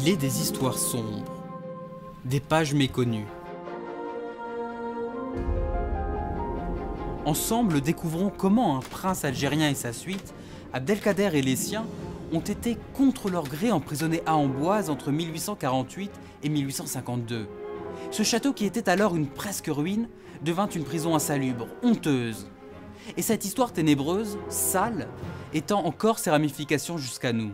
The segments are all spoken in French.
Il est des histoires sombres, des pages méconnues. Ensemble, découvrons comment un prince algérien et sa suite, Abdelkader et les siens, ont été contre leur gré emprisonnés à Amboise entre 1848 et 1852. Ce château qui était alors une presque ruine devint une prison insalubre, honteuse. Et cette histoire ténébreuse, sale, étend encore ses ramifications jusqu'à nous.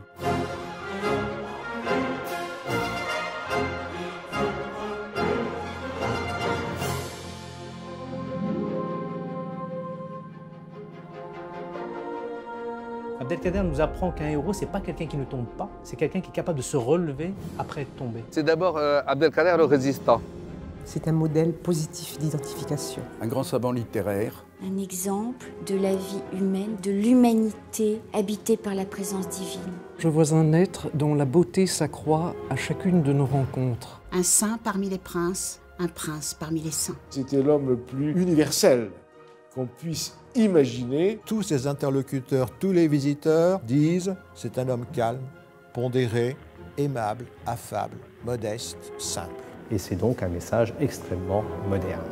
Abdelkader nous apprend qu'un héros, c'est pas quelqu'un qui ne tombe pas, c'est quelqu'un qui est capable de se relever après être tombé. C'est d'abord Abdelkader le résistant. C'est un modèle positif d'identification. Un grand savant littéraire. Un exemple de la vie humaine, de l'humanité habitée par la présence divine. Je vois un être dont la beauté s'accroît à chacune de nos rencontres. Un saint parmi les princes, un prince parmi les saints. C'était l'homme le plus universel qu'on puisse imaginer. Tous ses interlocuteurs, tous les visiteurs disent « c'est un homme calme, pondéré, aimable, affable, modeste, simple ». Et c'est donc un message extrêmement moderne.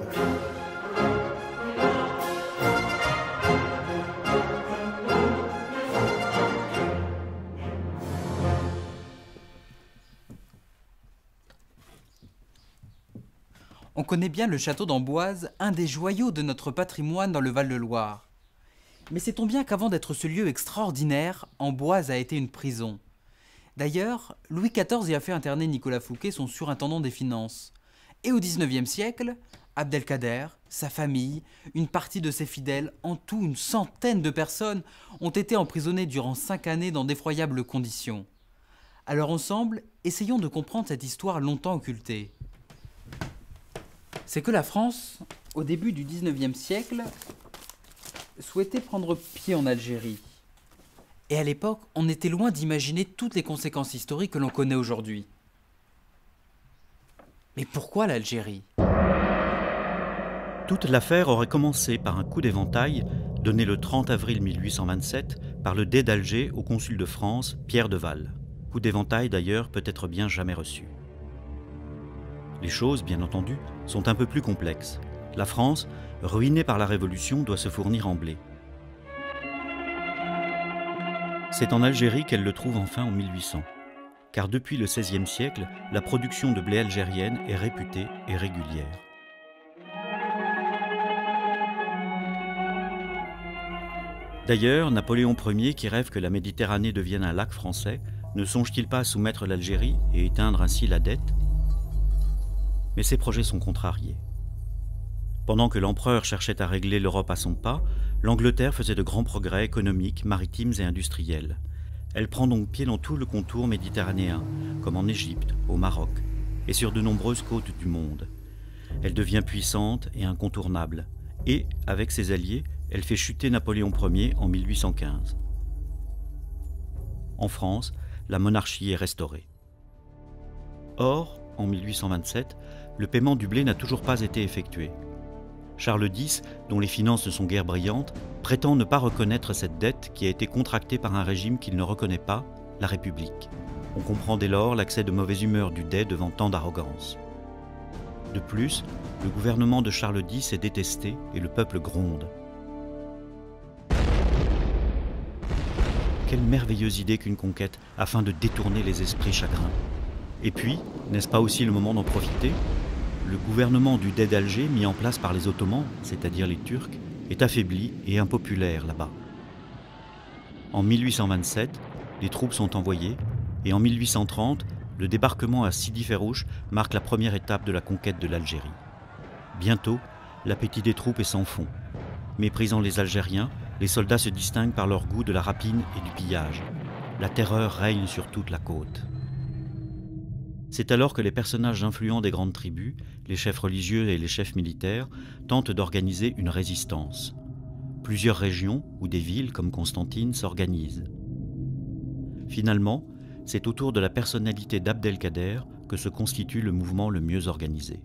On connaît bien le château d'Amboise, un des joyaux de notre patrimoine dans le Val-de-Loire. Mais sait-on bien qu'avant d'être ce lieu extraordinaire, Amboise a été une prison. D'ailleurs, Louis XIV y a fait interner Nicolas Fouquet, son surintendant des finances. Et au XIXe siècle, Abdelkader, sa famille, une partie de ses fidèles, en tout une centaine de personnes, ont été emprisonnées durant 5 années dans d'effroyables conditions. Alors ensemble, essayons de comprendre cette histoire longtemps occultée. C'est que la France, au début du XIXe siècle, souhaitait prendre pied en Algérie. Et à l'époque, on était loin d'imaginer toutes les conséquences historiques que l'on connaît aujourd'hui. Mais pourquoi l'Algérie ? Toute l'affaire aurait commencé par un coup d'éventail donné le 30 avril 1827 par le dey d'Alger au consul de France, Pierre de Val. Coup d'éventail d'ailleurs peut-être bien jamais reçu. Les choses, bien entendu, sont un peu plus complexes. La France, ruinée par la Révolution, doit se fournir en blé. C'est en Algérie qu'elle le trouve enfin en 1800. Car depuis le XVIe siècle, la production de blé algérienne est réputée et régulière. D'ailleurs, Napoléon Ier, qui rêve que la Méditerranée devienne un lac français, ne songe-t-il pas à soumettre l'Algérie et éteindre ainsi la dette ? Mais ses projets sont contrariés. Pendant que l'empereur cherchait à régler l'Europe à son pas, l'Angleterre faisait de grands progrès économiques, maritimes et industriels. Elle prend donc pied dans tout le contour méditerranéen, comme en Égypte, au Maroc, et sur de nombreuses côtes du monde. Elle devient puissante et incontournable, et, avec ses alliés, elle fait chuter Napoléon Ier en 1815. En France, la monarchie est restaurée. Or, en 1827, le paiement du blé n'a toujours pas été effectué. Charles X, dont les finances ne sont guère brillantes, prétend ne pas reconnaître cette dette qui a été contractée par un régime qu'il ne reconnaît pas, la République. On comprend dès lors l'accès de mauvaise humeur du dey devant tant d'arrogance. De plus, le gouvernement de Charles X est détesté et le peuple gronde. Quelle merveilleuse idée qu'une conquête afin de détourner les esprits chagrins. Et puis, n'est-ce pas aussi le moment d'en profiter ? Le gouvernement du dey d'Alger, mis en place par les Ottomans, c'est-à-dire les Turcs, est affaibli et impopulaire là-bas. En 1827, les troupes sont envoyées, et en 1830, le débarquement à Sidi Ferrouche marque la première étape de la conquête de l'Algérie. Bientôt, l'appétit des troupes est sans fond. Méprisant les Algériens, les soldats se distinguent par leur goût de la rapine et du pillage. La terreur règne sur toute la côte. C'est alors que les personnages influents des grandes tribus, les chefs religieux et les chefs militaires, tentent d'organiser une résistance. Plusieurs régions ou des villes comme Constantine s'organisent. Finalement, c'est autour de la personnalité d'Abdelkader que se constitue le mouvement le mieux organisé.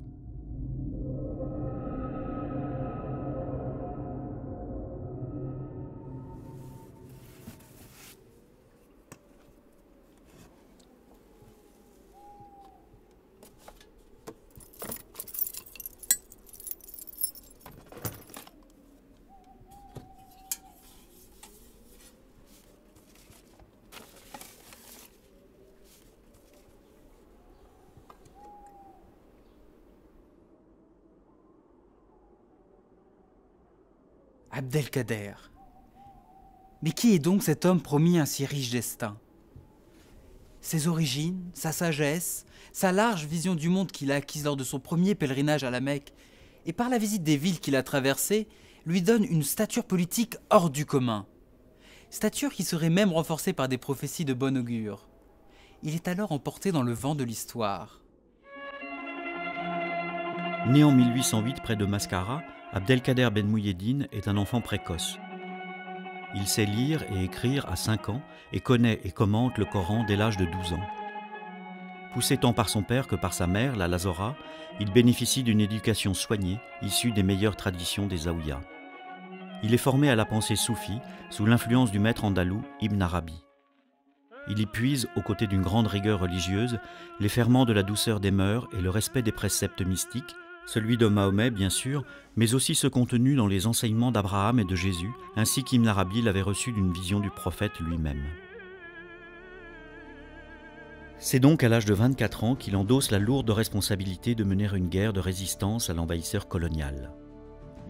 Abdelkader. Mais qui est donc cet homme promis un si riche destin? Ses origines, sa sagesse, sa large vision du monde qu'il a acquise lors de son premier pèlerinage à la Mecque, et par la visite des villes qu'il a traversées, lui donnent une stature politique hors du commun. Stature qui serait même renforcée par des prophéties de bon augure. Il est alors emporté dans le vent de l'histoire. Né en 1808 près de Mascara, Abdelkader Ben Mouhyeddine est un enfant précoce. Il sait lire et écrire à 5 ans et connaît et commente le Coran dès l'âge de 12 ans. Poussé tant par son père que par sa mère, la Lazora, il bénéficie d'une éducation soignée, issue des meilleures traditions des Zaouïas. Il est formé à la pensée soufie, sous l'influence du maître andalou Ibn Arabi. Il y puise, aux côtés d'une grande rigueur religieuse, les ferments de la douceur des mœurs et le respect des préceptes mystiques, celui de Mahomet bien sûr, mais aussi ceux contenus dans les enseignements d'Abraham et de Jésus, ainsi qu'Ibn Arabi l'avait reçu d'une vision du prophète lui-même. C'est donc à l'âge de 24 ans qu'il endosse la lourde responsabilité de mener une guerre de résistance à l'envahisseur colonial.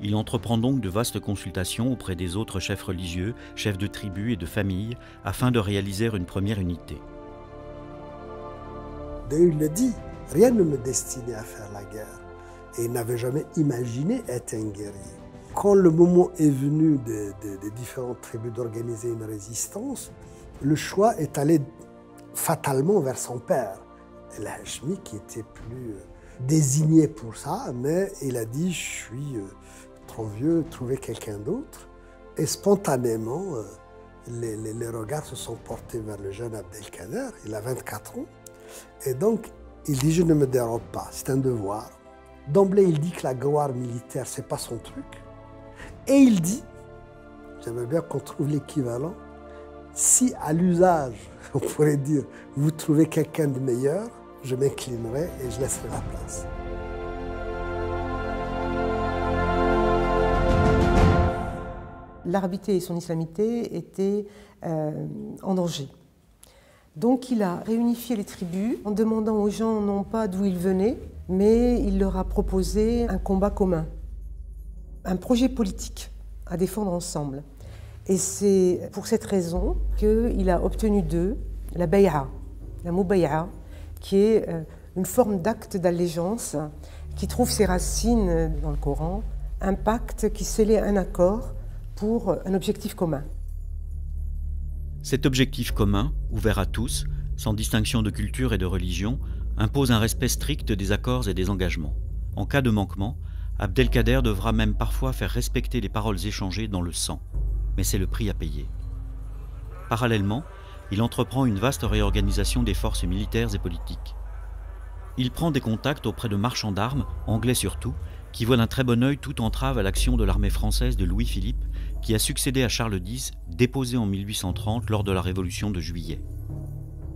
Il entreprend donc de vastes consultations auprès des autres chefs religieux, chefs de tribus et de familles, afin de réaliser une première unité. D'ailleurs, il le dit, rien ne me destinait à faire la guerre. Et il n'avait jamais imaginé être un guerrier. Quand le moment est venu des différentes tribus d'organiser une résistance, le choix est allé fatalement vers son père, El Hachmi, qui était plus désigné pour ça, mais il a dit « je suis trop vieux, trouvez quelqu'un d'autre ». Et spontanément, les regards se sont portés vers le jeune Abdelkader, il a 24 ans, et donc il dit « je ne me dérobe pas, c'est un devoir ». D'emblée, il dit que la gloire militaire, c'est pas son truc. Et il dit, j'aimerais bien qu'on trouve l'équivalent, si à l'usage, on pourrait dire, vous trouvez quelqu'un de meilleur, je m'inclinerai et je laisserai la place. L'arabité et son islamité étaient en danger. Donc il a réunifié les tribus en demandant aux gens non pas d'où ils venaient, mais il leur a proposé un combat commun, un projet politique à défendre ensemble. Et c'est pour cette raison qu'il a obtenu d'eux la bay'a, la mubay'a, qui est une forme d'acte d'allégeance qui trouve ses racines dans le Coran, un pacte qui scellait un accord pour un objectif commun. Cet objectif commun, ouvert à tous, sans distinction de culture et de religion, impose un respect strict des accords et des engagements. En cas de manquement, Abdelkader devra même parfois faire respecter les paroles échangées dans le sang. Mais c'est le prix à payer. Parallèlement, il entreprend une vaste réorganisation des forces militaires et politiques. Il prend des contacts auprès de marchands d'armes, anglais surtout, qui voient d'un très bon œil toute entrave à l'action de l'armée française de Louis-Philippe, qui a succédé à Charles X, déposé en 1830 lors de la Révolution de Juillet.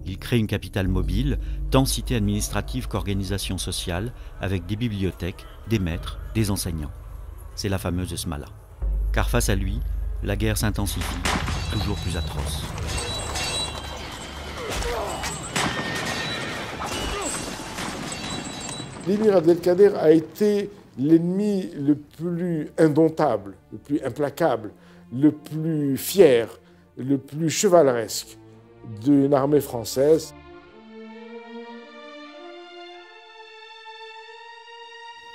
Il crée une capitale mobile, tant cité administrative qu'organisation sociale, avec des bibliothèques, des maîtres, des enseignants. C'est la fameuse Smala. Car face à lui, la guerre s'intensifie, toujours plus atroce. L'émir Abdelkader a été l'ennemi le plus indomptable, le plus implacable, le plus fier, le plus chevaleresque d'une armée française.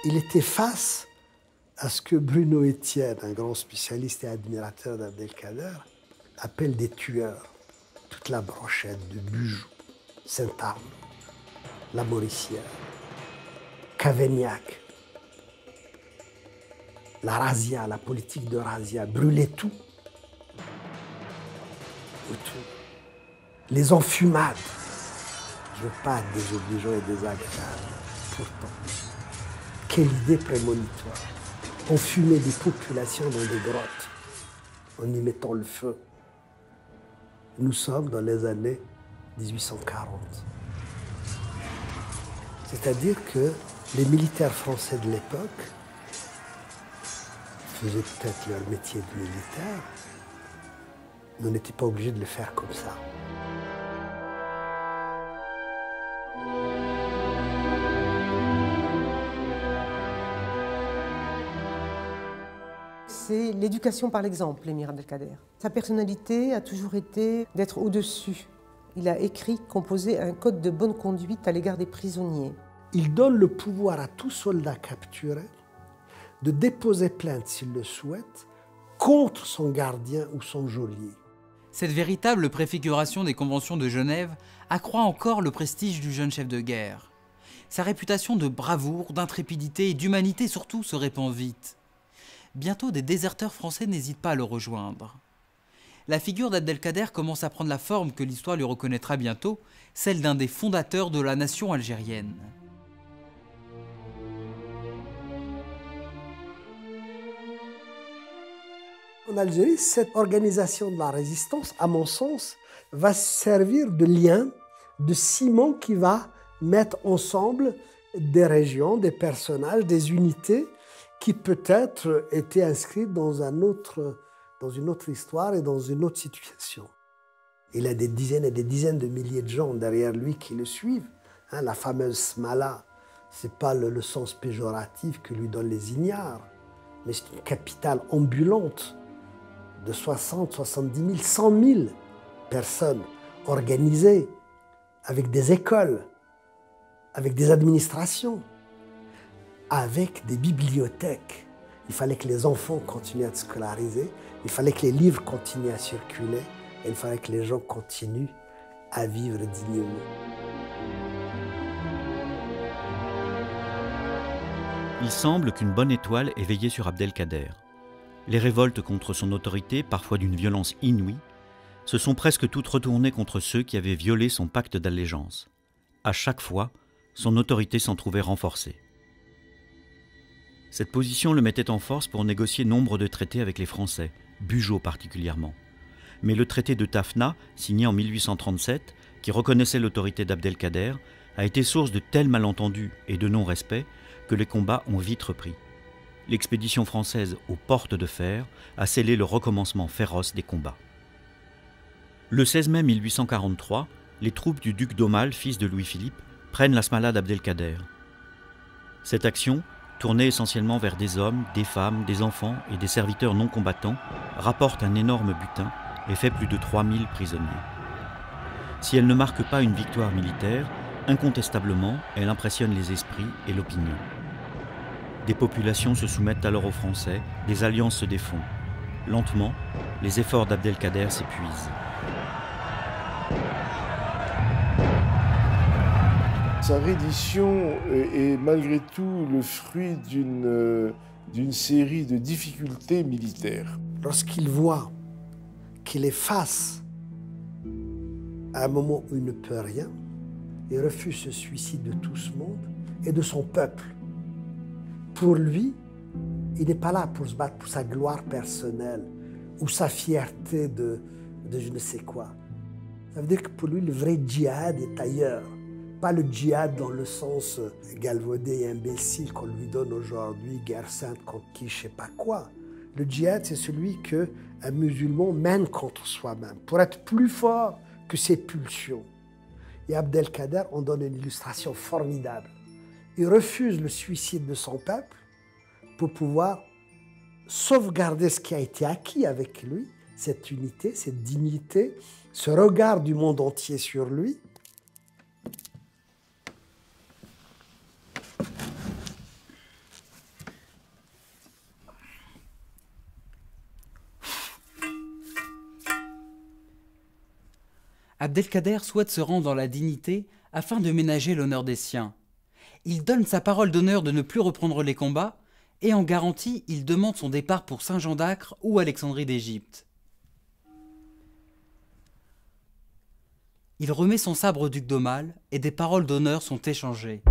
Il était face à ce que Bruno Etienne, un grand spécialiste et admirateur d'Abdelkader, appelle des tueurs. Toute la brochette de Bujoux, Saint-Arme, la Mauricière, Cavaignac, la razzia, la politique de razzia, brûler tout. Les enfumades. Je veux pas être désobligeant et désagréable. Pourtant, quelle idée prémonitoire. Enfumer des populations dans des grottes en y mettant le feu. Nous sommes dans les années 1840. C'est-à-dire que les militaires français de l'époque faisaient peut-être leur métier de militaire, mais on n'était pas obligé de le faire comme ça. c'est l'éducation par l'exemple, l'émir Abdelkader. Sa personnalité a toujours été d'être au-dessus. Il a écrit, composé un code de bonne conduite à l'égard des prisonniers. Il donne le pouvoir à tout soldat capturé de déposer plainte, s'il le souhaite, contre son gardien ou son geôlier. Cette véritable préfiguration des conventions de Genève accroît encore le prestige du jeune chef de guerre. Sa réputation de bravoure, d'intrépidité et d'humanité surtout se répand vite. Bientôt, des déserteurs français n'hésitent pas à le rejoindre. La figure d'Abdelkader commence à prendre la forme que l'histoire lui reconnaîtra bientôt, celle d'un des fondateurs de la nation algérienne. En Algérie, cette organisation de la résistance, à mon sens, va servir de lien, de ciment qui va mettre ensemble des régions, des personnages, des unités qui peut-être étaient inscrites dans une autre histoire et dans une autre situation. Il a des dizaines et des dizaines de milliers de gens derrière lui qui le suivent. La fameuse Smala, ce n'est pas le sens péjoratif que lui donnent les ignares, mais c'est une capitale ambulante de 60, 70 000, 100 000 personnes organisées, avec des écoles, avec des administrations, avec des bibliothèques. Il fallait que les enfants continuent à être scolarisés, il fallait que les livres continuent à circuler, et il fallait que les gens continuent à vivre dignement. Il semble qu'une bonne étoile ait veillé sur Abdelkader. Les révoltes contre son autorité, parfois d'une violence inouïe, se sont presque toutes retournées contre ceux qui avaient violé son pacte d'allégeance. À chaque fois, son autorité s'en trouvait renforcée. Cette position le mettait en force pour négocier nombre de traités avec les Français, Bugeaud particulièrement. Mais le traité de Tafna, signé en 1837, qui reconnaissait l'autorité d'Abdelkader, a été source de tels malentendus et de non-respect que les combats ont vite repris. L'expédition française aux portes de fer a scellé le recommencement féroce des combats. Le 16 mai 1843, les troupes du duc d'Aumale, fils de Louis-Philippe, prennent la Smala d'Abdelkader. Cette action, tournée essentiellement vers des hommes, des femmes, des enfants et des serviteurs non combattants, rapporte un énorme butin et fait plus de 3000 prisonniers. Si elle ne marque pas une victoire militaire, incontestablement, elle impressionne les esprits et l'opinion. Des populations se soumettent alors aux Français, des alliances se défont. Lentement, les efforts d'Abdelkader s'épuisent. Sa reddition est malgré tout le fruit d'une série de difficultés militaires. Lorsqu'il voit qu'il est face à un moment où il ne peut rien, il refuse ce suicide de tout ce monde et de son peuple. Pour lui, il n'est pas là pour se battre pour sa gloire personnelle ou sa fierté de je ne sais quoi. Ça veut dire que pour lui, le vrai djihad est ailleurs. Pas le djihad dans le sens galvaudé et imbécile qu'on lui donne aujourd'hui, guerre sainte contre qui, je ne sais pas quoi. Le djihad, c'est celui qu'un musulman mène contre soi-même pour être plus fort que ses pulsions. Et Abdelkader en donne une illustration formidable. Il refuse le suicide de son peuple pour pouvoir sauvegarder ce qui a été acquis avec lui, cette unité, cette dignité, ce regard du monde entier sur lui. Abdelkader souhaite se rendre dans la dignité afin de ménager l'honneur des siens. Il donne sa parole d'honneur de ne plus reprendre les combats et en garantie, il demande son départ pour Saint-Jean d'Acre ou Alexandrie d'Égypte. Il remet son sabre au duc d'Aumale et des paroles d'honneur sont échangées.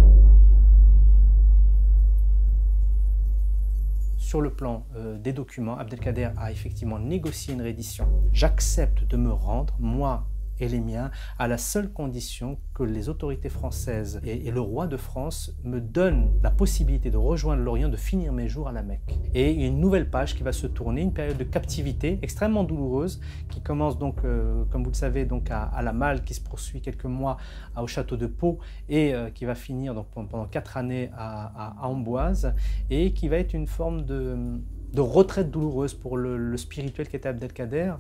Sur le plan des documents, Abdelkader a effectivement négocié une reddition. J'accepte de me rendre, moi et les miens, à la seule condition que les autorités françaises et le roi de France me donnent la possibilité de rejoindre l'Orient, de finir mes jours à la Mecque. Et il y a une nouvelle page qui va se tourner, une période de captivité extrêmement douloureuse qui commence donc, comme vous le savez, donc à la Malle, qui se poursuit quelques mois au château de Pau et qui va finir donc, pendant 4 années à Amboise et qui va être une forme de de retraite douloureuse pour le spirituel qui était Abdelkader,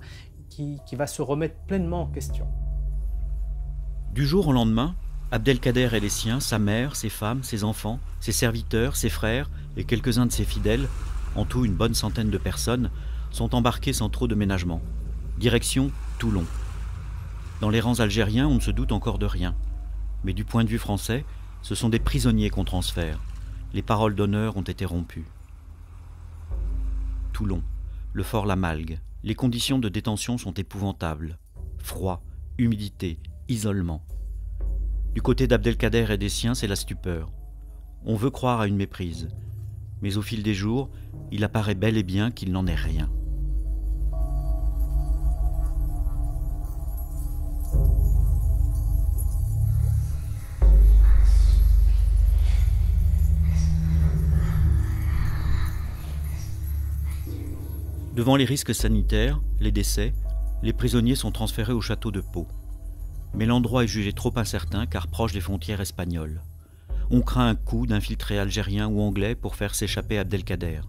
qui va se remettre pleinement en question. Du jour au lendemain, Abdelkader et les siens, sa mère, ses femmes, ses enfants, ses serviteurs, ses frères et quelques-uns de ses fidèles, en tout une bonne centaine de personnes, sont embarqués sans trop de ménagement. Direction Toulon. Dans les rangs algériens, on ne se doute encore de rien. Mais du point de vue français, ce sont des prisonniers qu'on transfère. Les paroles d'honneur ont été rompues. Toulon, le fort Lamalgue. Les conditions de détention sont épouvantables. Froid, humidité, isolement. Du côté d'Abdelkader et des siens, c'est la stupeur. On veut croire à une méprise. Mais au fil des jours, il apparaît bel et bien qu'il n'en est rien. Devant les risques sanitaires, les décès, les prisonniers sont transférés au château de Pau. Mais l'endroit est jugé trop incertain car proche des frontières espagnoles. On craint un coup d'infiltrés algériens ou anglais pour faire s'échapper Abdelkader.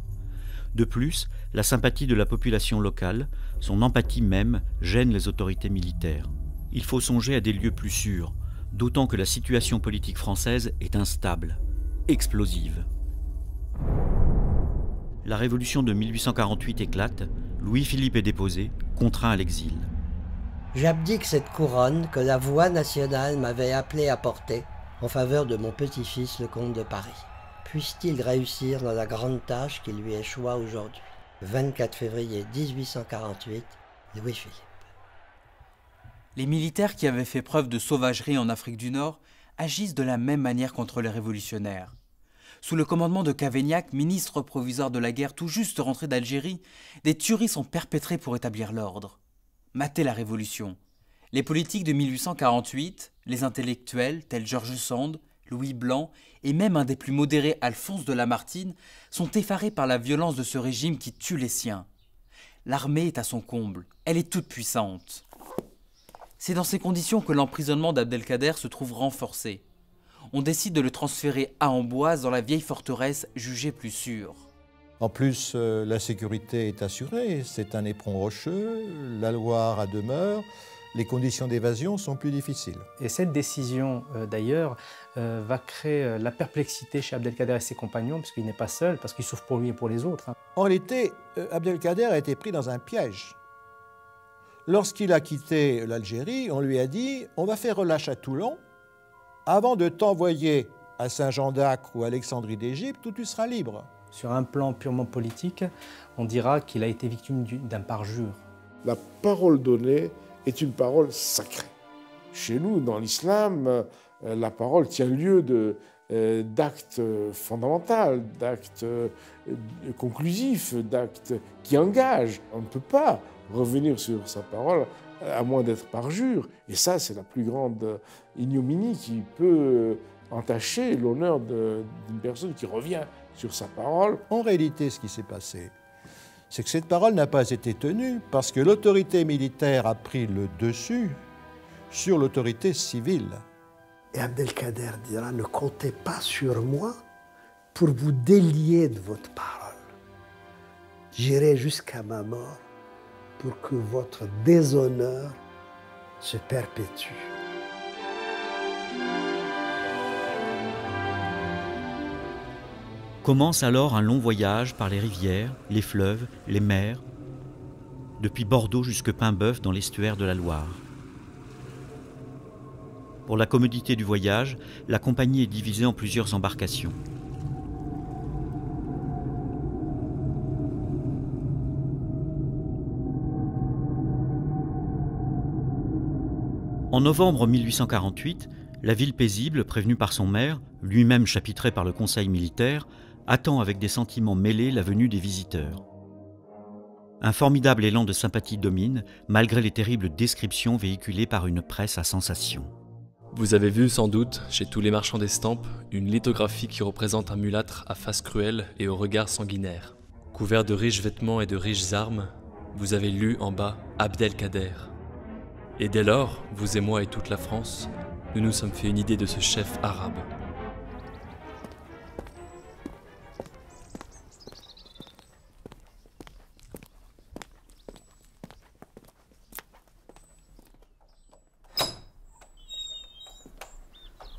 De plus, la sympathie de la population locale, son empathie même, gêne les autorités militaires. Il faut songer à des lieux plus sûrs, d'autant que la situation politique française est instable, explosive. La révolution de 1848 éclate, Louis-Philippe est déposé, contraint à l'exil. J'abdique cette couronne que la voix nationale m'avait appelé à porter en faveur de mon petit-fils, le comte de Paris. Puisse-t-il réussir dans la grande tâche qui lui échoua aujourd'hui. 24 février 1848, Louis-Philippe. Les militaires qui avaient fait preuve de sauvagerie en Afrique du Nord agissent de la même manière contre les révolutionnaires. Sous le commandement de Cavaignac, ministre provisoire de la guerre tout juste rentré d'Algérie, des tueries sont perpétrées pour établir l'ordre. Matez la Révolution. Les politiques de 1848, les intellectuels tels George Sand, Louis Blanc et même un des plus modérés, Alphonse de Lamartine, sont effarés par la violence de ce régime qui tue les siens. L'armée est à son comble, elle est toute puissante. C'est dans ces conditions que l'emprisonnement d'Abdelkader se trouve renforcé. On décide de le transférer à Amboise dans la vieille forteresse jugée plus sûre. En plus, la sécurité est assurée, c'est un éperon rocheux, la Loire a demeure, les conditions d'évasion sont plus difficiles. Et cette décision, d'ailleurs, va créer la perplexité chez Abdelkader et ses compagnons, puisqu'il n'est pas seul, parce qu'il souffre pour lui et pour les autres. En réalité, Abdelkader a été pris dans un piège. Lorsqu'il a quitté l'Algérie, on lui a dit « on va faire relâche à Toulon, avant de t'envoyer à Saint-Jean d'Acre ou Alexandrie d'Égypte, où tu seras libre. » Sur un plan purement politique, on dira qu'il a été victime d'un parjure. La parole donnée est une parole sacrée. Chez nous, dans l'islam, la parole tient lieu d'actes fondamentaux, d'actes conclusifs, d'actes qui engagent. On ne peut pas revenir sur sa parole à moins d'être parjure. Et ça, c'est la plus grande ignominie qui peut entacher l'honneur d'une personne qui revient sur sa parole. En réalité, ce qui s'est passé, c'est que cette parole n'a pas été tenue parce que l'autorité militaire a pris le dessus sur l'autorité civile. Et Abdelkader dira, ne comptez pas sur moi pour vous délier de votre parole. J'irai jusqu'à ma mort pour que votre déshonneur se perpétue. Commence alors un long voyage par les rivières, les fleuves, les mers, depuis Bordeaux jusque Paimboeuf dans l'estuaire de la Loire. Pour la commodité du voyage, la compagnie est divisée en plusieurs embarcations. En novembre 1848, la ville paisible, prévenue par son maire, lui-même chapitré par le conseil militaire, attend avec des sentiments mêlés la venue des visiteurs. Un formidable élan de sympathie domine, malgré les terribles descriptions véhiculées par une presse à sensation. Vous avez vu sans doute, chez tous les marchands d'estampes, une lithographie qui représente un mulâtre à face cruelle et au regard sanguinaire. Couvert de riches vêtements et de riches armes, vous avez lu en bas Abdelkader. Et dès lors, vous et moi et toute la France, nous nous sommes fait une idée de ce chef arabe.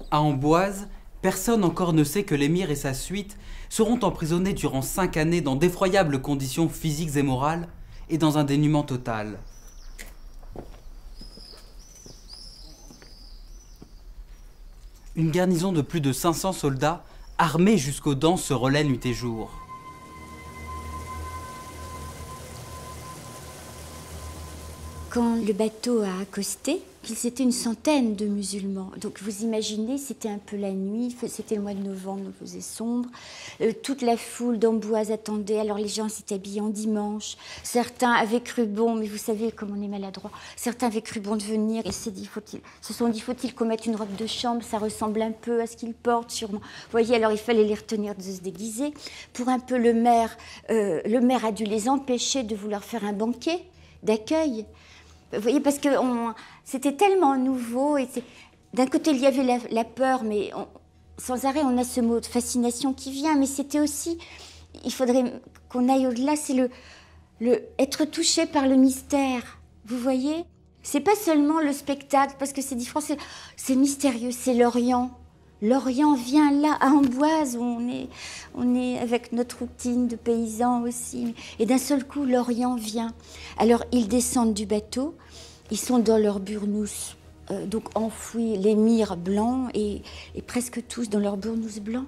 À Amboise, personne encore ne sait que l'émir et sa suite seront emprisonnés durant 5 années dans d'effroyables conditions physiques et morales et dans un dénuement total. Une garnison de plus de 500 soldats, armés jusqu'aux dents, se relaie nuit et jour. Quand le bateau a accosté, ils étaient une centaine de musulmans. Donc vous imaginez, c'était un peu la nuit, c'était le mois de novembre, il faisait sombre. Toute la foule d'Amboise attendait, alors les gens s'étaient habillés en dimanche. Certains avaient cru bon, mais vous savez comme on est maladroit, certains avaient cru bon de venir et se sont dit, faut-il qu'on mette une robe de chambre, ça ressemble un peu à ce qu'ils portent sûrement. Vous voyez, alors il fallait les retenir de se déguiser. Pour un peu le maire a dû les empêcher de vouloir faire un banquet d'accueil. Vous voyez, parce que c'était tellement nouveau. D'un côté, il y avait la peur, mais sans arrêt, on a ce mot de fascination qui vient. Mais c'était aussi, il faudrait qu'on aille au-delà, c'est être touché par le mystère. Vous voyez, c'est pas seulement le spectacle, parce que c'est différent, c'est mystérieux, c'est l'Orient. L'Orient vient là, à Amboise, où on est avec notre routine de paysans aussi. Et d'un seul coup, l'Orient vient. Alors, ils descendent du bateau, ils sont dans leur burnous, donc enfouis, l'émir blanc, et presque tous dans leur burnous blanc.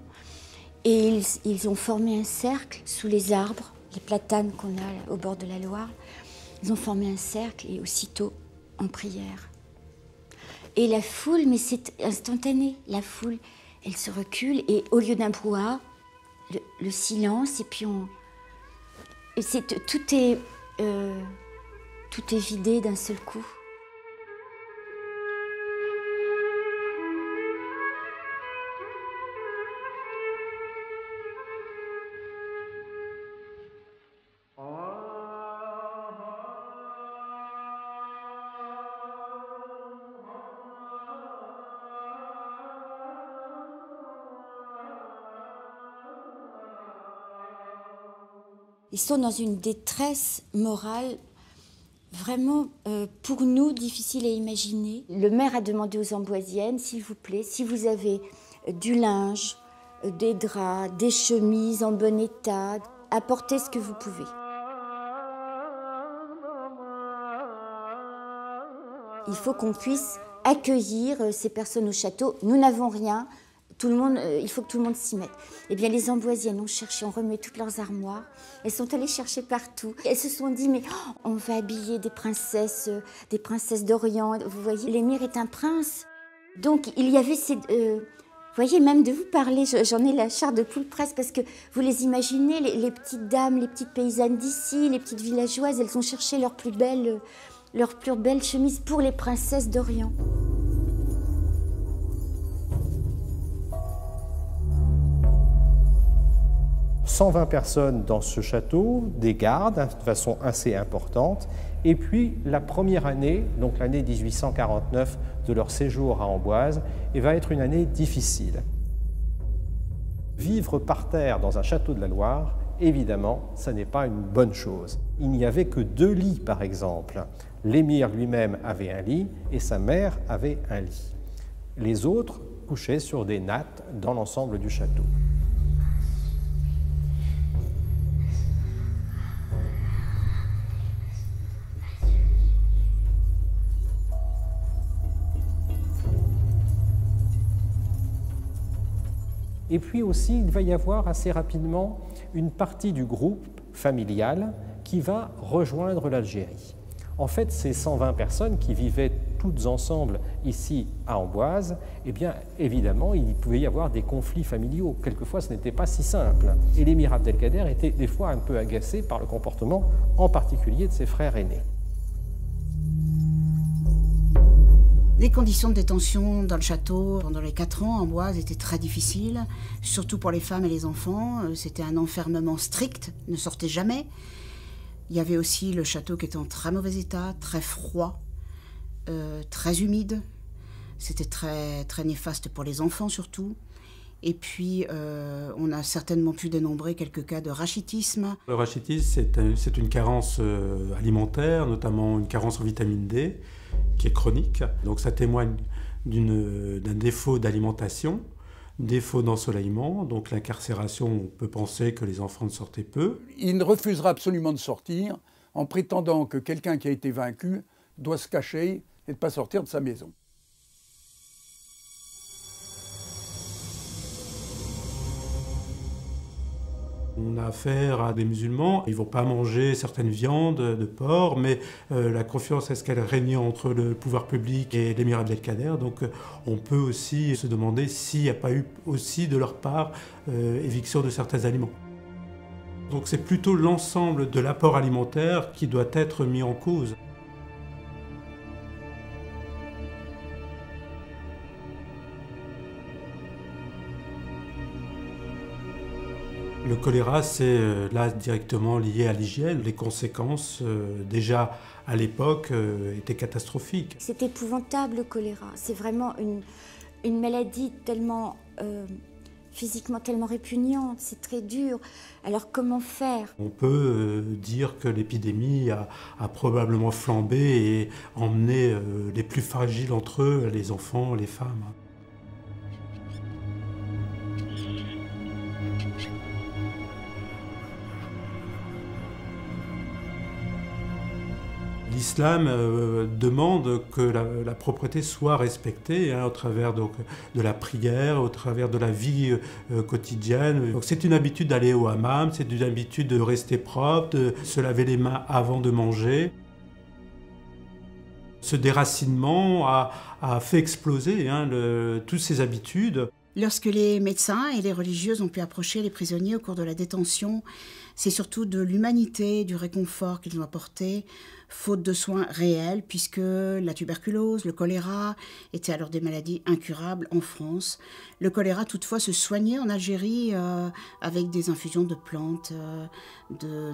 Et ils ont formé un cercle sous les arbres, les platanes qu'on a au bord de la Loire. Ils ont formé un cercle, et aussitôt, en prière. Et la foule, mais c'est instantané, la foule, elle se recule et au lieu d'un brouhaha, le silence et puis tout est vidé d'un seul coup. Ils sont dans une détresse morale vraiment, pour nous, difficile à imaginer. Le maire a demandé aux Amboisiennes, s'il vous plaît, si vous avez du linge, des draps, des chemises en bon état, apportez ce que vous pouvez. Il faut qu'on puisse accueillir ces personnes au château. Nous n'avons rien. Tout le monde, il faut que tout le monde s'y mette. Eh bien, les Amboisiennes ont cherché, ont remué toutes leurs armoires. Elles sont allées chercher partout. Elles se sont dit, mais on va habiller des princesses d'Orient. Vous voyez, l'émir est un prince. Donc, il y avait ces... vous voyez, même de vous parler, j'en ai la chair de poule presque, parce que vous les imaginez, les petites dames, les petites paysannes d'ici, les petites villageoises, elles ont cherché leurs plus belles chemises pour les princesses d'Orient. « 120 personnes dans ce château, des gardes de façon assez importante, et puis la première année, donc l'année 1849 de leur séjour à Amboise, va être une année difficile. Vivre par terre dans un château de la Loire, évidemment, ça n'est pas une bonne chose. Il n'y avait que 2 lits, par exemple. L'émir lui-même avait un lit et sa mère avait un lit. Les autres couchaient sur des nattes dans l'ensemble du château. Et puis aussi, il va y avoir assez rapidement une partie du groupe familial qui va rejoindre l'Algérie. En fait, ces 120 personnes qui vivaient toutes ensemble ici à Amboise, eh bien, évidemment, il pouvait y avoir des conflits familiaux. Quelquefois, ce n'était pas si simple. Et l'émir Abdelkader était des fois un peu agacé par le comportement, en particulier de ses frères aînés. Les conditions de détention dans le château pendant les 4 ans, Amboise, étaient très difficiles, surtout pour les femmes et les enfants. C'était un enfermement strict, ne sortez jamais. Il y avait aussi le château qui était en très mauvais état, très froid, très humide. C'était très, très néfaste pour les enfants surtout. Et puis, on a certainement pu dénombrer quelques cas de rachitisme. Le rachitisme, c'est une carence alimentaire, notamment une carence en vitamine D, qui est chronique. Donc ça témoigne d'un défaut d'alimentation, défaut d'ensoleillement, donc l'incarcération, on peut penser que les enfants ne sortaient peu. Il refusera absolument de sortir en prétendant que quelqu'un qui a été vaincu doit se cacher et ne pas sortir de sa maison. On a affaire à des musulmans, ils ne vont pas manger certaines viandes de porc, mais la confiance est-ce qu'elle régnait entre le pouvoir public et l'émir Abdelkader. Donc on peut aussi se demander s'il n'y a pas eu aussi de leur part éviction de certains aliments. Donc c'est plutôt l'ensemble de l'apport alimentaire qui doit être mis en cause. Le choléra, c'est là directement lié à l'hygiène. Les conséquences, déjà à l'époque, étaient catastrophiques. C'est épouvantable le choléra. C'est vraiment une maladie tellement physiquement tellement répugnante. C'est très dur. Alors comment faire? On peut dire que l'épidémie a probablement flambé et emmené les plus fragiles entre eux, les enfants, les femmes. L'islam demande que la propreté soit respectée au travers donc, de la prière, au travers de la vie quotidienne. Donc c'est une habitude d'aller au hammam, c'est une habitude de rester propre, de se laver les mains avant de manger. Ce déracinement a fait exploser toutes ces habitudes. Lorsque les médecins et les religieuses ont pu approcher les prisonniers au cours de la détention, c'est surtout de l'humanité, du réconfort qu'ils ont apporté, faute de soins réels, puisque la tuberculose, le choléra étaient alors des maladies incurables en France. Le choléra, toutefois, se soignait en Algérie avec des infusions de plantes,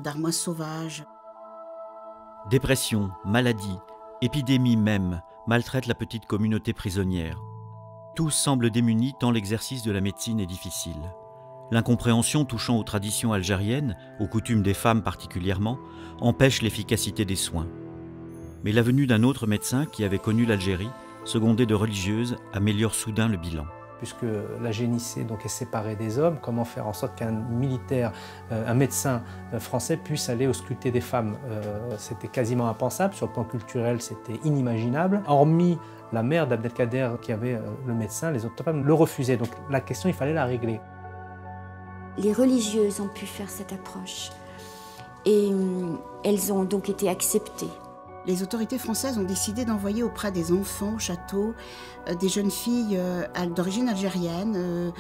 d'armoises sauvages. Dépression, maladie, épidémie même, maltraitent la petite communauté prisonnière. Tous semblent démunis tant l'exercice de la médecine est difficile. L'incompréhension touchant aux traditions algériennes, aux coutumes des femmes particulièrement, empêche l'efficacité des soins. Mais la venue d'un autre médecin qui avait connu l'Algérie, secondé de religieuses, améliore soudain le bilan. Puisque la génissée donc est séparée des hommes, comment faire en sorte qu'un militaire, un médecin français puisse aller ausculter des femmes? C'était quasiment impensable, sur le plan culturel c'était inimaginable. Hormis la mère d'Abdelkader qui avait le médecin, les autres femmes le refusaient. Donc la question, il fallait la régler. Les religieuses ont pu faire cette approche et elles ont donc été acceptées. Les autorités françaises ont décidé d'envoyer auprès des enfants au château des jeunes filles d'origine algérienne,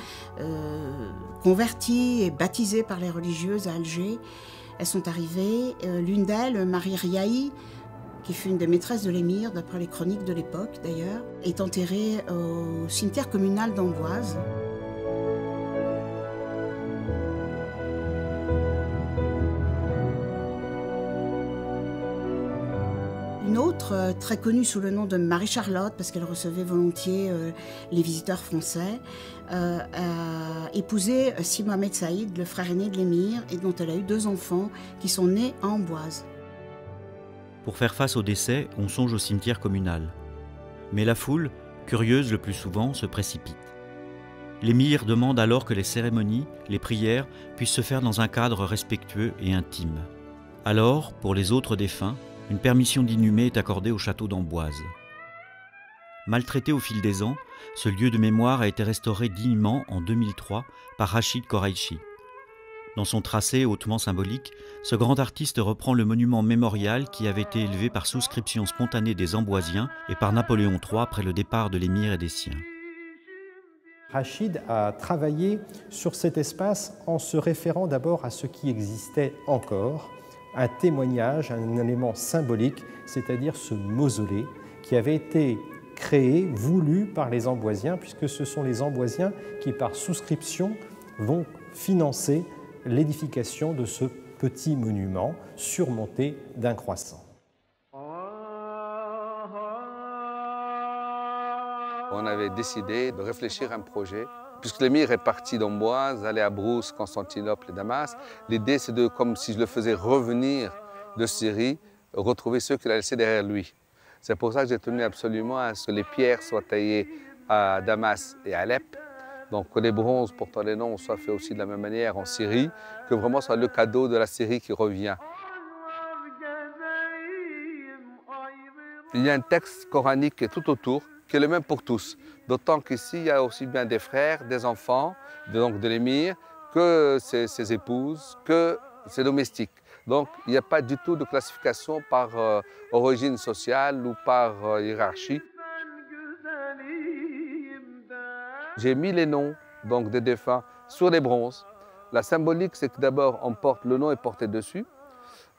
converties et baptisées par les religieuses à Alger. Elles sont arrivées, l'une d'elles, Marie Riahi, qui fut une des maîtresses de l'émir, d'après les chroniques de l'époque d'ailleurs, est enterrée au cimetière communal d'Amboise. Une autre, très connue sous le nom de Marie-Charlotte, parce qu'elle recevait volontiers les visiteurs français, a épousé Si Mohamed Saïd, le frère aîné de l'émir, et dont elle a eu 2 enfants qui sont nés à Amboise. Pour faire face au décès, on songe au cimetière communal. Mais la foule, curieuse le plus souvent, se précipite. L'émir demande alors que les cérémonies, les prières, puissent se faire dans un cadre respectueux et intime. Alors, pour les autres défunts, une permission d'inhumer est accordée au château d'Amboise. Maltraité au fil des ans, ce lieu de mémoire a été restauré dignement en 2003 par Rachid Koraïchi. Dans son tracé hautement symbolique, ce grand artiste reprend le monument mémorial qui avait été élevé par souscription spontanée des Amboisiens et par Napoléon III après le départ de l'émir et des siens. Rachid a travaillé sur cet espace en se référant d'abord à ce qui existait encore, un témoignage, un élément symbolique, c'est-à-dire ce mausolée qui avait été créé, voulu par les Amboisiens, puisque ce sont les Amboisiens qui, par souscription, vont financer l'édification de ce petit monument surmonté d'un croissant. On avait décidé de réfléchir à un projet. Puisque l'émir est parti d'Amboise, aller à Brousse, Constantinople et Damas, l'idée c'est de, comme si je le faisais revenir de Syrie, retrouver ceux qu'il a laissés derrière lui. C'est pour ça que j'ai tenu absolument à ce que les pierres soient taillées à Damas et à Alep. Donc que les bronzes portant les noms soient faits aussi de la même manière en Syrie, que vraiment ce soit le cadeau de la Syrie qui revient. Il y a un texte coranique qui est tout autour, qui est le même pour tous. D'autant qu'ici, il y a aussi bien des frères, des enfants, donc de l'émir, que ses épouses, que ses domestiques. Donc il n'y a pas du tout de classification par origine sociale ou par hiérarchie. J'ai mis les noms donc, des défunts sur les bronzes. La symbolique, c'est que d'abord, on porte, le nom est porté dessus,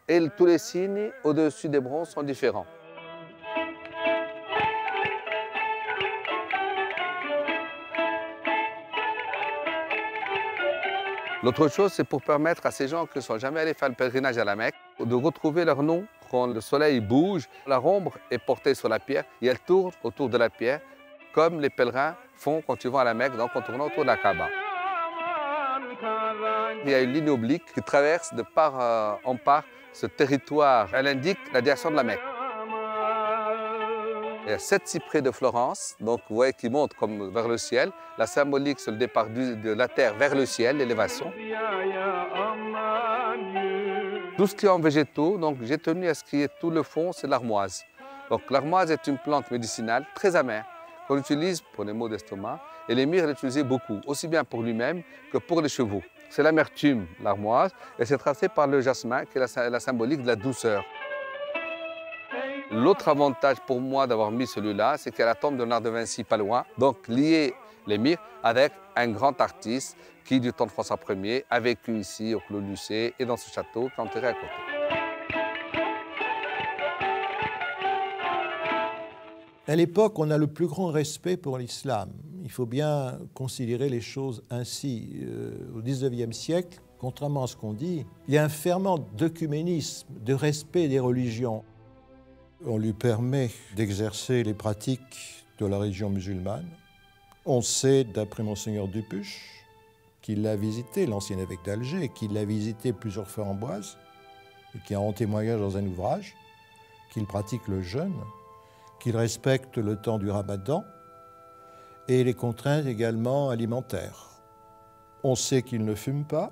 et tous les signes au-dessus des bronzes sont différents. L'autre chose, c'est pour permettre à ces gens qui ne sont jamais allés faire le pèlerinage à la Mecque de retrouver leur nom. Quand le soleil bouge, la ombre est portée sur la pierre et elle tourne autour de la pierre, comme les pèlerins font quand ils vont à la Mecque, donc en tournant autour de la Kaaba. Il y a une ligne oblique qui traverse de part en part ce territoire. Elle indique la direction de la Mecque. Il y a 7 cyprès de Florence, donc vous voyez qui montent comme vers le ciel. La symbolique, c'est le départ de la terre vers le ciel, l'élévation. Tout ce qui est en végétaux, donc j'ai tenu à ce qu'il y ait tout le fond, c'est l'armoise. Donc l'armoise est une plante médicinale très amère qu'on utilise pour les maux d'estomac. Et l'émir l'utilisait beaucoup, aussi bien pour lui-même que pour les chevaux. C'est l'amertume, l'armoise, et c'est tracé par le jasmin, qui est la symbolique de la douceur. L'autre avantage pour moi d'avoir mis celui-là, c'est qu'il y a la tombe de Léonard de Vinci pas loin, donc lié l'émir avec un grand artiste qui, du temps de François Ier, a vécu ici au Clos Lucé et dans ce château qui est enterré à côté. À l'époque, on a le plus grand respect pour l'islam. Il faut bien considérer les choses ainsi. Au XIXe siècle, contrairement à ce qu'on dit, il y a un ferment d'œcuménisme, de respect des religions. On lui permet d'exercer les pratiques de la religion musulmane. On sait, d'après Monseigneur Dupuche, qu'il l'a visité, l'ancien évêque d'Alger, qu'il l'a visité plusieurs fois en Amboise, et qui a en témoignage dans un ouvrage, qu'il pratique le jeûne, qu'il respecte le temps du ramadan et les contraintes également alimentaires. On sait qu'il ne fume pas,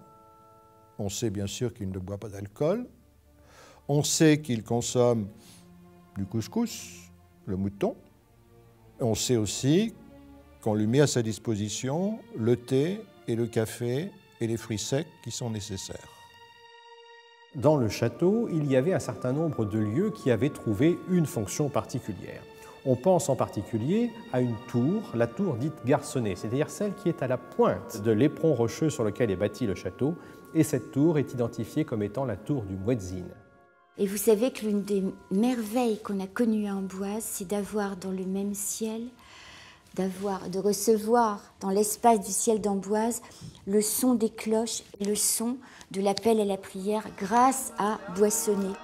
on sait bien sûr qu'il ne boit pas d'alcool, on sait qu'il consomme du couscous, le mouton, on sait aussi qu'on lui met à sa disposition le thé et le café et les fruits secs qui sont nécessaires. Dans le château, il y avait un certain nombre de lieux qui avaient trouvé une fonction particulière. On pense en particulier à une tour, la tour dite garçonnée, c'est-à-dire celle qui est à la pointe de l'éperon rocheux sur lequel est bâti le château, et cette tour est identifiée comme étant la tour du muezzin. Et vous savez que l'une des merveilles qu'on a connues à Amboise, c'est d'avoir dans le même ciel, de recevoir dans l'espace du ciel d'Amboise le son des cloches et le son de l'appel à la prière grâce à Boissonnet.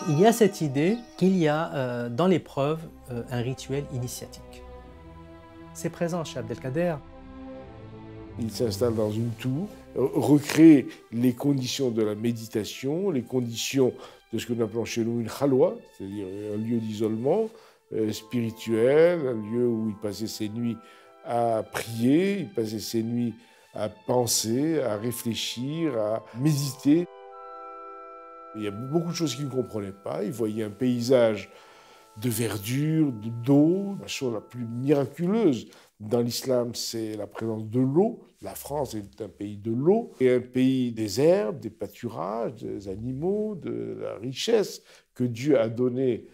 Il y a cette idée qu'il y a dans l'épreuve un rituel initiatique. C'est présent chez Abdelkader. Il s'installe dans une tour, recrée les conditions de la méditation, les conditions de ce que nous appelons chez nous une khalwa, c'est-à-dire un lieu d'isolement spirituel, un lieu où il passait ses nuits à prier, il passait ses nuits à penser, à réfléchir, à méditer. Il y a beaucoup de choses qu'il ne comprenait pas. Il voyait un paysage de verdure, d'eau. La chose la plus miraculeuse dans l'islam, c'est la présence de l'eau. La France est un pays de l'eau et un pays des herbes, des pâturages, des animaux, de la richesse que Dieu a donnée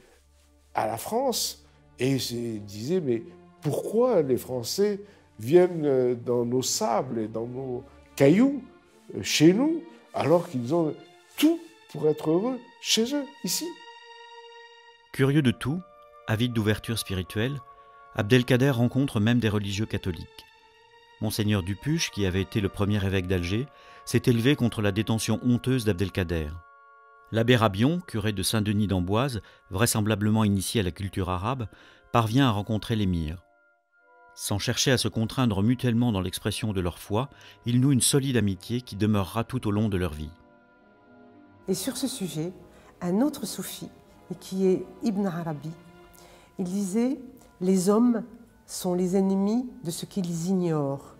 à la France. Et il disait, mais pourquoi les Français viennent dans nos sables et dans nos cailloux, chez nous, alors qu'ils ont tout pour être heureux chez eux, ici? Curieux de tout, avide d'ouverture spirituelle, Abdelkader rencontre même des religieux catholiques. Monseigneur Dupuche, qui avait été le premier évêque d'Alger, s'est élevé contre la détention honteuse d'Abdelkader. L'abbé Rabion, curé de Saint-Denis d'Amboise, vraisemblablement initié à la culture arabe, parvient à rencontrer l'émir. Sans chercher à se contraindre mutuellement dans l'expression de leur foi, ils nouent une solide amitié qui demeurera tout au long de leur vie. Et sur ce sujet, un autre soufi, qui est Ibn Arabi. Il disait « Les hommes sont les ennemis de ce qu'ils ignorent.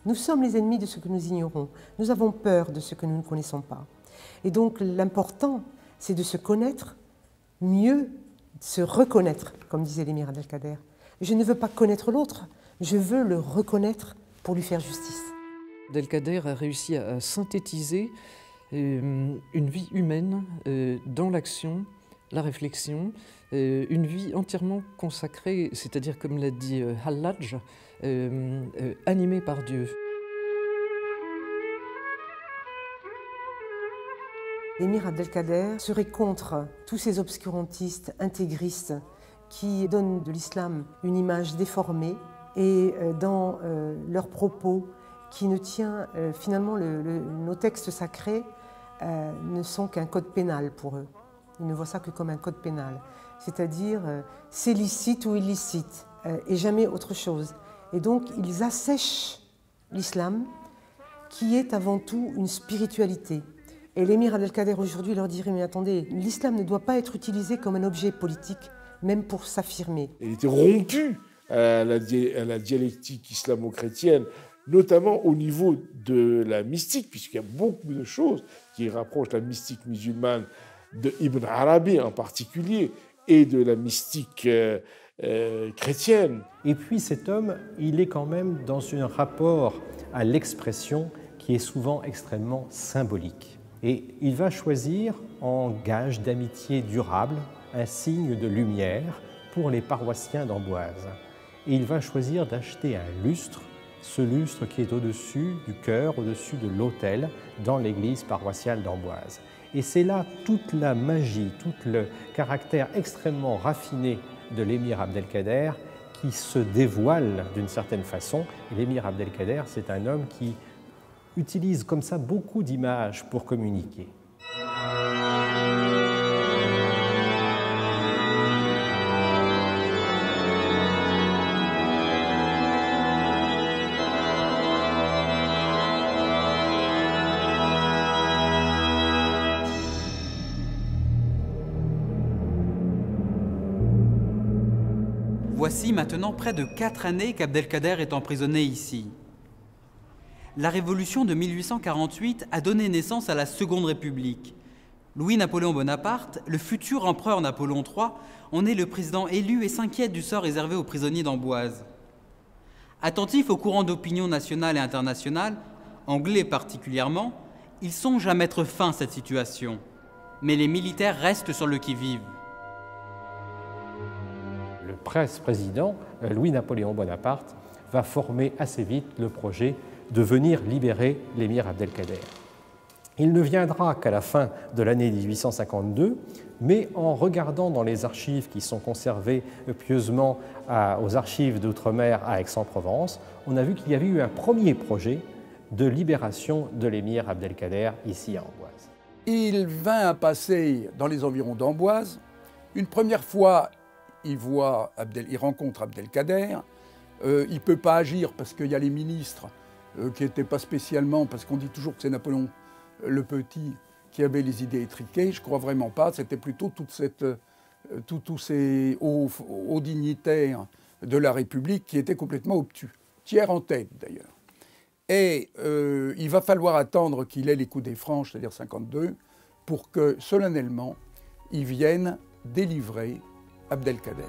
Nous sommes les ennemis de ce que nous ignorons. Nous avons peur de ce que nous ne connaissons pas. Et donc l'important, c'est de se connaître mieux, se reconnaître, comme disait l'émir Abdelkader. Je ne veux pas connaître l'autre, je veux le reconnaître pour lui faire justice. » Abdelkader a réussi à synthétiser une vie humaine dans l'action, la réflexion, une vie entièrement consacrée, c'est-à-dire, comme l'a dit Hallaj, animée par Dieu. L'émir Abdelkader serait contre tous ces obscurantistes, intégristes, qui donnent de l'islam une image déformée et dans leurs propos, qui ne tient finalement nos textes sacrés ne sont qu'un code pénal pour eux. Ils ne voient ça que comme un code pénal, c'est-à-dire c'est licite ou illicite et jamais autre chose. Et donc ils assèchent l'islam qui est avant tout une spiritualité. Et l'émir Abdelkader aujourd'hui leur dirait mais attendez, l'islam ne doit pas être utilisé comme un objet politique, même pour s'affirmer. Il était rompu à la dialectique islamo-chrétienne, notamment au niveau de la mystique, puisqu'il y a beaucoup de choses qui rapprochent la mystique musulmane de Ibn Arabi en particulier, et de la mystique chrétienne. Et puis cet homme, il est quand même dans un rapport à l'expression qui est souvent extrêmement symbolique. Et il va choisir en gage d'amitié durable un signe de lumière pour les paroissiens d'Amboise. Et il va choisir d'acheter un lustre, ce lustre qui est au-dessus du chœur, au-dessus de l'autel, dans l'église paroissiale d'Amboise. Et c'est là toute la magie, tout le caractère extrêmement raffiné de l'émir Abdelkader qui se dévoile d'une certaine façon. Et l'émir Abdelkader, c'est un homme qui utilise comme ça beaucoup d'images pour communiquer. Voici maintenant près de 4 années qu'Abdelkader est emprisonné ici. La révolution de 1848 a donné naissance à la Seconde République. Louis-Napoléon Bonaparte, le futur empereur Napoléon III, en est le président élu et s'inquiète du sort réservé aux prisonniers d'Amboise. Attentif aux courants d'opinion nationale et internationale, anglais particulièrement, il songe à mettre fin à cette situation. Mais les militaires restent sur le qui-vive. Le prince-président, Louis-Napoléon Bonaparte, va former assez vite le projet de venir libérer l'émir Abdelkader. Il ne viendra qu'à la fin de l'année 1852, mais en regardant dans les archives qui sont conservées pieusement aux archives d'outre-mer à Aix-en-Provence, on a vu qu'il y avait eu un premier projet de libération de l'émir Abdelkader ici à Amboise. Il vint à passer dans les environs d'Amboise. Une première fois, il rencontre Abdelkader. Il ne peut pas agir parce qu'il y a les ministres qui n'étaient pas spécialement, parce qu'on dit toujours que c'est Napoléon le Petit qui avait les idées étriquées. Je ne crois vraiment pas. C'était plutôt tous ces hauts dignitaires de la République qui étaient complètement obtus. Thiers en tête, d'ailleurs. Et il va falloir attendre qu'il ait les coudées franches, c'est-à-dire 52, pour que, solennellement, ils viennent délivrer Abdelkader.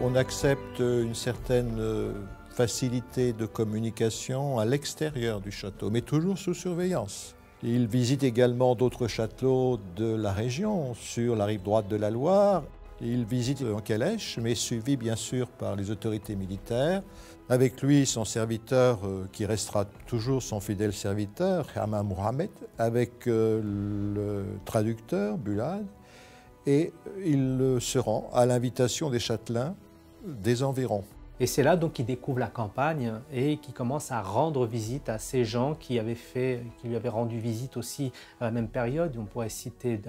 On accepte une certaine facilité de communication à l'extérieur du château, mais toujours sous surveillance. Il visite également d'autres châteaux de la région, sur la rive droite de la Loire. Il visite en calèche, mais suivi bien sûr par les autorités militaires. Avec lui, son serviteur, qui restera toujours son fidèle serviteur, Hamam Mohamed, avec le traducteur, Bulad, et il se rend à l'invitation des châtelains des environs. Et c'est là donc qu'il découvre la campagne et qu'il commence à rendre visite à ces gens qui lui avaient rendu visite aussi à la même période. On pourrait citer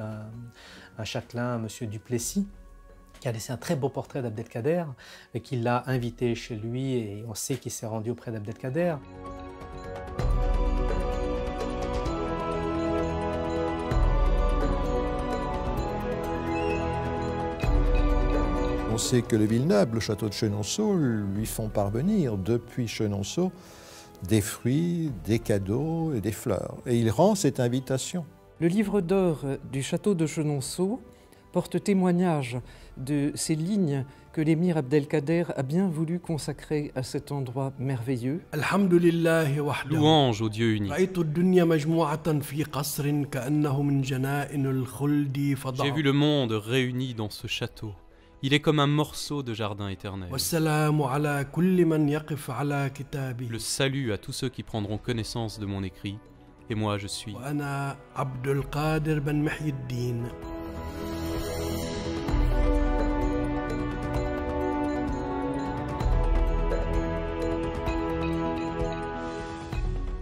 un châtelain, M. Duplessis, qui a laissé un très beau portrait d'Abdelkader et qui l'a invité chez lui, et on sait qu'il s'est rendu auprès d'Abdelkader. On sait que les Villeneuve, le château de Chenonceau, lui font parvenir depuis Chenonceau des fruits, des cadeaux et des fleurs. Et il rend cette invitation. Le livre d'or du château de Chenonceau porte témoignage de ces lignes que l'émir Abdelkader a bien voulu consacrer à cet endroit merveilleux. Louange au Dieu unique. J'ai vu le monde réuni dans ce château. Il est comme un morceau de jardin éternel. Le salut à tous ceux qui prendront connaissance de mon écrit, et moi je suis Abdelkader Ben Mahyiddin.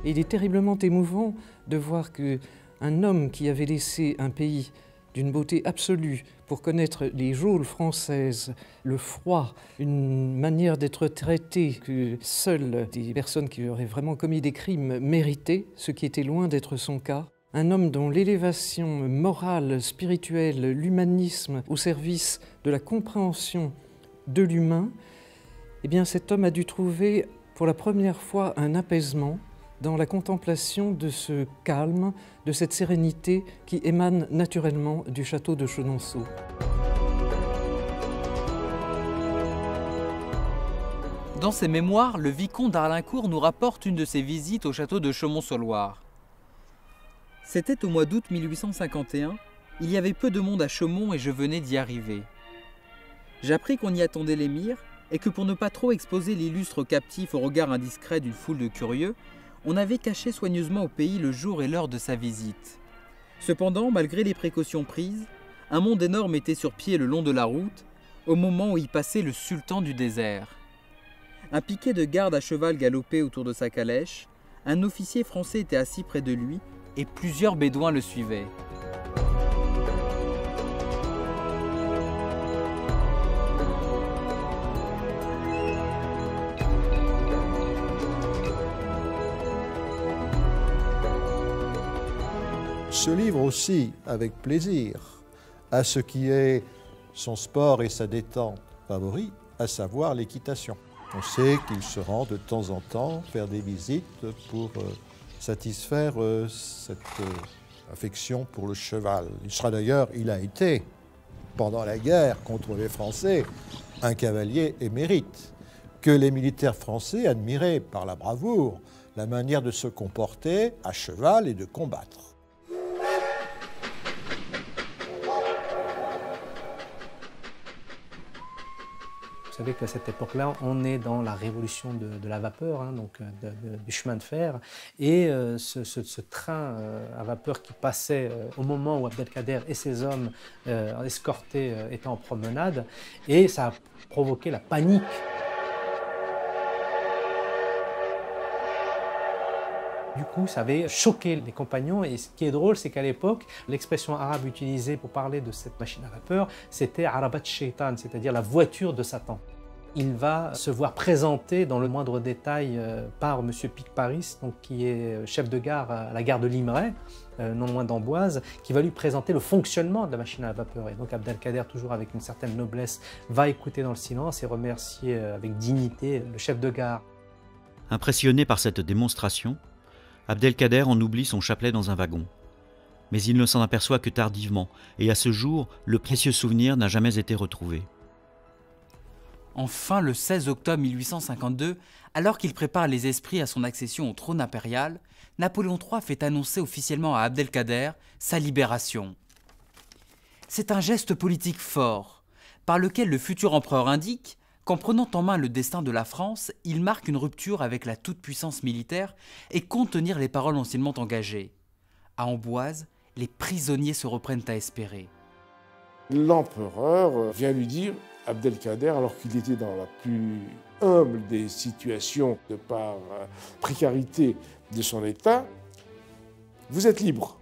Et il est terriblement émouvant de voir qu'un homme qui avait laissé un pays d'une beauté absolue pour connaître les geôles françaises, le froid, une manière d'être traité que seules des personnes qui auraient vraiment commis des crimes méritaient, ce qui était loin d'être son cas. Un homme dont l'élévation morale, spirituelle, l'humanisme au service de la compréhension de l'humain, eh bien cet homme a dû trouver pour la première fois un apaisement dans la contemplation de ce calme, de cette sérénité qui émane naturellement du château de Chenonceau. Dans ses mémoires, le vicomte d'Arlincourt nous rapporte une de ses visites au château de Chaumont-sur-Loire. C'était au mois d'août 1851, il y avait peu de monde à Chaumont et je venais d'y arriver. J'appris qu'on y attendait l'émir et que pour ne pas trop exposer l'illustre captif au regard indiscret d'une foule de curieux, on avait caché soigneusement au pays le jour et l'heure de sa visite. Cependant, malgré les précautions prises, un monde énorme était sur pied le long de la route, au moment où y passait le sultan du désert. Un piquet de garde à cheval galopait autour de sa calèche, un officier français était assis près de lui, et plusieurs bédouins le suivaient. Se livre aussi avec plaisir à ce qui est son sport et sa détente favori, à savoir l'équitation. On sait qu'il se rend de temps en temps faire des visites pour satisfaire cette affection pour le cheval. Il a été, pendant la guerre contre les Français, un cavalier émérite, que les militaires français admiraient par la bravoure, la manière de se comporter à cheval et de combattre. Vous savez qu'à cette époque-là, on est dans la révolution de la vapeur, hein, donc du chemin de fer. Et ce train à vapeur qui passait au moment où Abdelkader et ses hommes escortés étaient en promenade, et ça a provoqué la panique. Du coup, ça avait choqué les compagnons, et ce qui est drôle, c'est qu'à l'époque, l'expression arabe utilisée pour parler de cette machine à vapeur, c'était « arabat shaitan », c'est-à-dire la voiture de Satan. Il va se voir présenter dans le moindre détail par M. Pic-Paris, donc qui est chef de gare à la gare de Limeray, non loin d'Amboise, qui va lui présenter le fonctionnement de la machine à vapeur. Et donc Abdelkader, toujours avec une certaine noblesse, va écouter dans le silence et remercier avec dignité le chef de gare. Impressionné par cette démonstration, Abdelkader en oublie son chapelet dans un wagon. Mais il ne s'en aperçoit que tardivement, et à ce jour, le précieux souvenir n'a jamais été retrouvé. Enfin, le 16 octobre 1852, alors qu'il prépare les esprits à son accession au trône impérial, Napoléon III fait annoncer officiellement à Abdelkader sa libération. C'est un geste politique fort, par lequel le futur empereur indique qu'en prenant en main le destin de la France, il marque une rupture avec la toute-puissance militaire et compte tenir les paroles anciennement engagées. À Amboise, les prisonniers se reprennent à espérer. L'empereur vient lui dire, Abdelkader, alors qu'il était dans la plus humble des situations de par précarité de son état, vous êtes libre.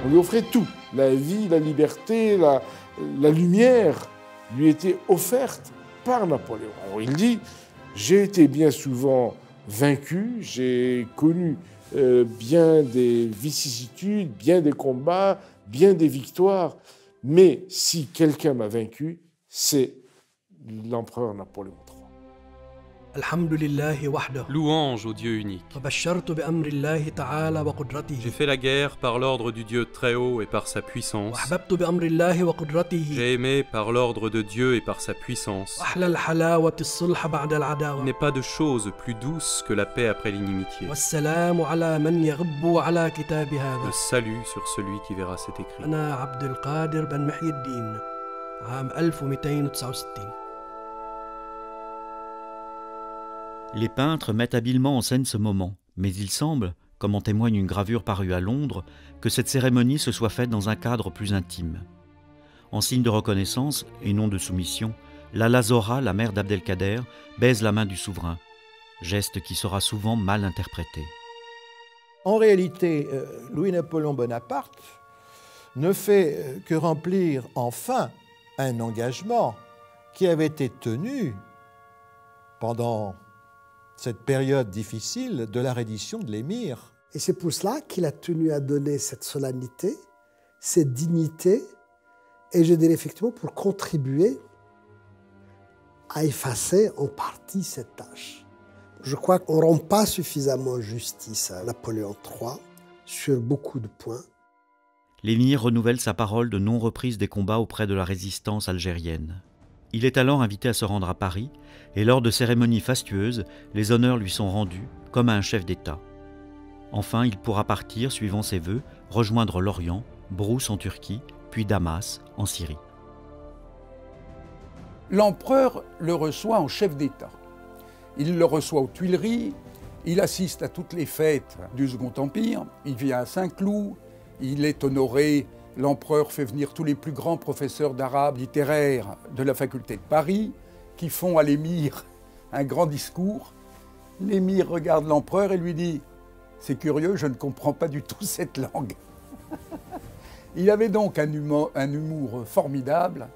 On lui offrait tout, la vie, la liberté, la lumière lui était offerte par Napoléon. Alors il dit, j'ai été bien souvent vaincu, j'ai connu bien des vicissitudes, bien des combats, bien des victoires, mais si quelqu'un m'a vaincu, c'est l'empereur Napoléon III. Louange au Dieu unique. J'ai fait la guerre par l'ordre du Dieu très haut et par sa puissance. J'ai aimé par l'ordre de Dieu et par sa puissance. Il n'est pas de chose plus douce que la paix après l'inimitié. Le salut sur celui qui verra cet écrit. Les peintres mettent habilement en scène ce moment, mais il semble, comme en témoigne une gravure parue à Londres, que cette cérémonie se soit faite dans un cadre plus intime. En signe de reconnaissance et non de soumission, Lala Zora, la mère d'Abdelkader, baise la main du souverain, geste qui sera souvent mal interprété. En réalité, Louis-Napoléon Bonaparte ne fait que remplir enfin un engagement qui avait été tenu pendant cette période difficile de la reddition de l'émir. Et c'est pour cela qu'il a tenu à donner cette solennité, cette dignité, et je dirais effectivement pour contribuer à effacer en partie cette tâche. Je crois qu'on ne rend pas suffisamment justice à Napoléon III sur beaucoup de points. L'émir renouvelle sa parole de non-reprise des combats auprès de la résistance algérienne. Il est alors invité à se rendre à Paris, et lors de cérémonies fastueuses, les honneurs lui sont rendus, comme à un chef d'État. Enfin, il pourra partir, suivant ses vœux, rejoindre l'Orient, Brousse en Turquie, puis Damas en Syrie. L'empereur le reçoit en chef d'État. Il le reçoit aux Tuileries, il assiste à toutes les fêtes du Second Empire, il vient à Saint-Cloud, il est honoré. L'empereur fait venir tous les plus grands professeurs d'arabe littéraire de la faculté de Paris qui font à l'émir un grand discours. L'émir regarde l'empereur et lui dit « C'est curieux, je ne comprends pas du tout cette langue. » Il avait donc un humour formidable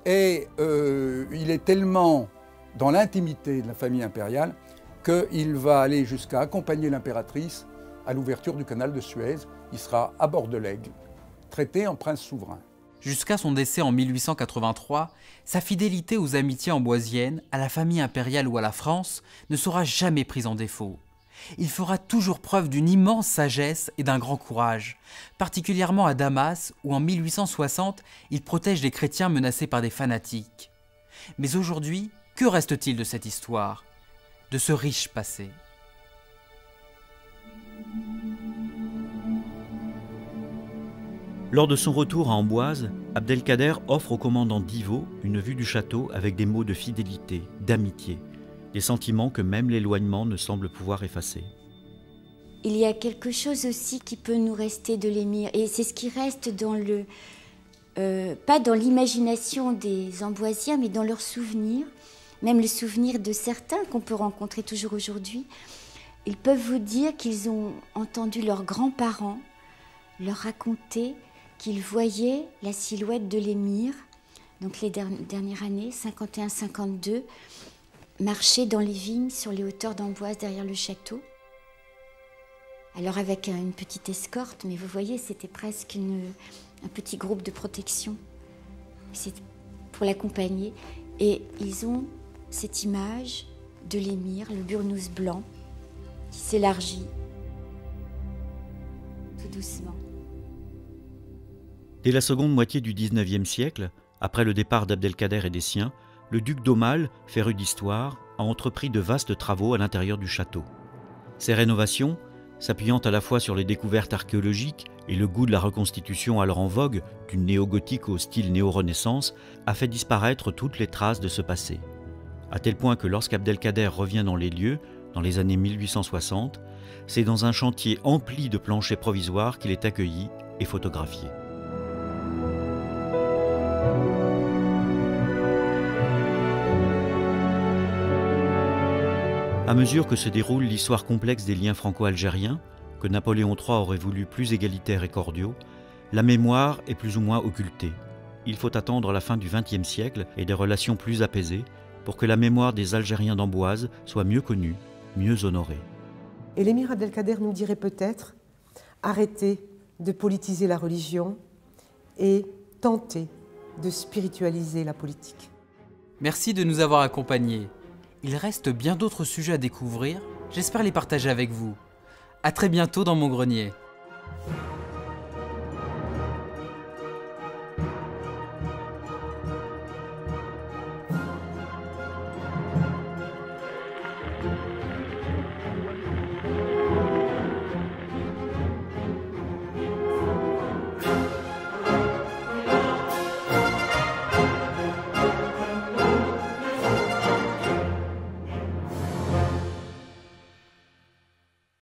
et il est tellement dans l'intimité de la famille impériale qu'il va aller jusqu'à accompagner l'impératrice à l'ouverture du canal de Suez. Il sera à bord de l'Aigle, traité en prince souverain. Jusqu'à son décès en 1883, sa fidélité aux amitiés amboisiennes, à la famille impériale ou à la France ne sera jamais prise en défaut. Il fera toujours preuve d'une immense sagesse et d'un grand courage, particulièrement à Damas où en 1860, il protège les chrétiens menacés par des fanatiques. Mais aujourd'hui, que reste-t-il de cette histoire, de ce riche passé ? Lors de son retour à Amboise, Abdelkader offre au commandant Divot une vue du château avec des mots de fidélité, d'amitié, des sentiments que même l'éloignement ne semble pouvoir effacer. Il y a quelque chose aussi qui peut nous rester de l'émir, et c'est ce qui reste dans le... pas dans l'imagination des Amboisiens, mais dans leurs souvenirs, même le souvenir de certains qu'on peut rencontrer toujours aujourd'hui. Ils peuvent vous dire qu'ils ont entendu leurs grands-parents leur raconter qu'ils voyaient la silhouette de l'émir, donc les dernières années, 51-52, marcher dans les vignes sur les hauteurs d'Amboise derrière le château. Alors avec une petite escorte, mais vous voyez, c'était presque un petit groupe de protection. C'est pour l'accompagner. Et ils ont cette image de l'émir, le burnous blanc, qui s'élargit tout doucement. Dès la seconde moitié du XIXe siècle, après le départ d'Abdelkader et des siens, le duc d'Aumale, féru d'histoire, a entrepris de vastes travaux à l'intérieur du château. Ces rénovations, s'appuyant à la fois sur les découvertes archéologiques et le goût de la reconstitution alors en vogue, du néo-gothique au style néo-renaissance, a fait disparaître toutes les traces de ce passé. À tel point que lorsqu'Abdelkader revient dans les lieux, dans les années 1860, c'est dans un chantier empli de planchers provisoires qu'il est accueilli et photographié. À mesure que se déroule l'histoire complexe des liens franco-algériens, que Napoléon III aurait voulu plus égalitaires et cordiaux, la mémoire est plus ou moins occultée. Il faut attendre la fin du XXe siècle et des relations plus apaisées pour que la mémoire des Algériens d'Amboise soit mieux connue, mieux honorée. Et l'émir Abdelkader nous dirait peut-être arrêter de politiser la religion et tenter de spiritualiser la politique. Merci de nous avoir accompagnés. Il reste bien d'autres sujets à découvrir, j'espère les partager avec vous. À très bientôt dans mon grenier.